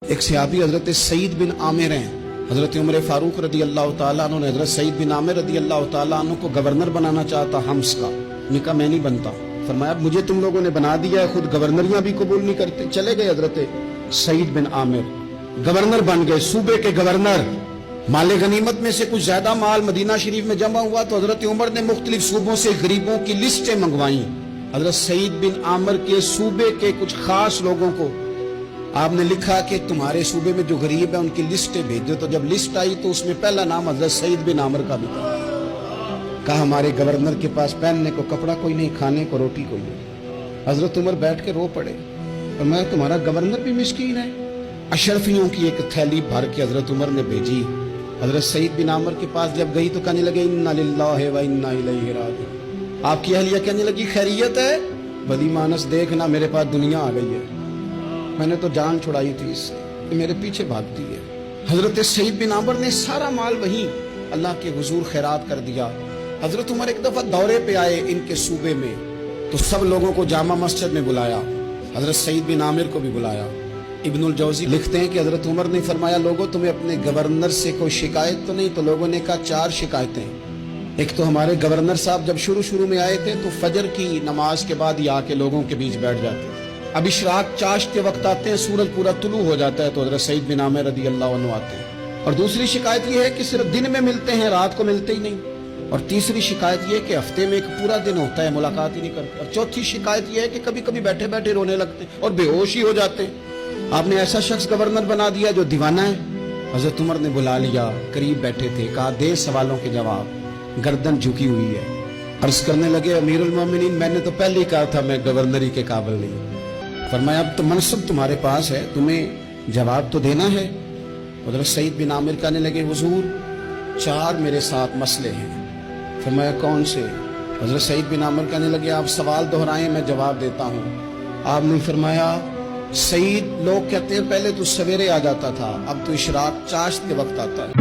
एक सहाबी हजरत सईद बिन आमिर हैं। हजरत उमर फारूक रदी अल्लाह ताला अन्हु ने हजरत सईद बिन आमिर रदी अल्लाह ताला अन्हु को गवर्नर बनाना चाहता हम्स का। उन्होंने कहा मैं नहीं बनता। फरमाया मुझे तुम लोगों ने बना दिया है, खुद गवर्नरियां भी कबूल नहीं करते। चले गए हजरत सईद बिन आमिर, गवर्नर बन गए, सूबे के गवर्नर। माले गनीमत में से कुछ ज्यादा माल मदीना शरीफ में जमा हुआ तो हजरत उमर ने मुख्तलिफ सूबों से गरीबों की लिस्टें मंगवाई। हजरत सईद बिन आमिर के सूबे के कुछ खास लोगों को आपने लिखा कि तुम्हारे सूबे में जो गरीब है उनकी लिस्टें भेज दो। तो जब लिस्ट आई तो उसमें पहला नाम हजरत सईद बिन आमिर का भी था। कहा हमारे गवर्नर के पास पहनने को कपड़ा कोई नहीं, खाने को रोटी कोई नहीं। हजरत उमर बैठ के रो पड़े और मैं तुम्हारा गवर्नर भी मिस्कीन है। अशरफियों की एक थैली भर के हजरत उमर ने भेजी। हजरत सईद बिन आमिर के पास जब गई तो कहने लगे इन्ना लिल्लाहि व इन्ना इलैहि राजिऊन। आपकी अहलिया कहने लगी खैरियत है? भली मानस देखना मेरे पास दुनिया आ गई है, मैंने तो जान छुड़ाई थी इससे, मेरे पीछे भागती है। हजरत सईद बिन आमिर ने सारा माल वहीं अल्लाह के हुजूर खैरात कर दिया। हजरत उमर एक दफा दौरे पे आए इनके सूबे में तो सब लोगों को जामा मस्जिद में बुलाया, हजरत सईद बिन आमिर को भी बुलाया। इब्नुल जौजी लिखते हैं कि हजरत उमर ने फरमाया लोगों तुम्हें अपने गवर्नर से कोई शिकायत तो नहीं? तो लोगों ने कहा 4 शिकायतें। एक तो हमारे गवर्नर साहब जब शुरू में आए थे तो फजर की नमाज के बाद ही आके लोगों के बीच बैठ जाते थे। अब इशराक चाश के वक्त आते हैं, सूरज पूरा तुलू हो जाता है तो हजरत सईद बिन आमिर रदी अल्लाह अन्हु आते हैं। और दूसरी शिकायत यह है कि सिर्फ दिन में मिलते हैं, रात को मिलते ही नहीं। और तीसरी शिकायत यह है कि हफ्ते में एक पूरा दिन होता है मुलाकात ही नहीं करते। और चौथी शिकायत यह है कि कभी कभी बैठे बैठे रोने लगते और बेहोश ही हो जाते। आपने ऐसा शख्स गवर्नर बना दिया जो दीवाना है। हजरत उमर ने बुला लिया, करीब बैठे थे, कहा दे सवालों के जवाब। गर्दन झुकी हुई है, अर्ज करने लगे अमीरुल मोमिनीन मैंने तो पहले ही कहा था मैं गवर्नरी के काबिल नहीं। फरमाया अब तो मनसब तुम्हारे पास है, तुम्हें जवाब तो देना है। हजरत सईद बिन आमिर कहने लगे हुजूर 4 मेरे साथ मसले हैं। फरमाया कौन से? हजरत सईद बिन आमिर कहने लगे आप सवाल दोहराएं मैं जवाब देता हूँ। आपने फरमाया सईद लोग कहते हैं पहले तो सवेरे आ जाता था, अब तो इशराक चाश के वक्त आता है।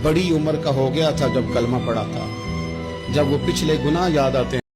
बड़ी उम्र का हो गया था जब कलमा पड़ा था, जब वो पिछले गुनाह याद आते हैं।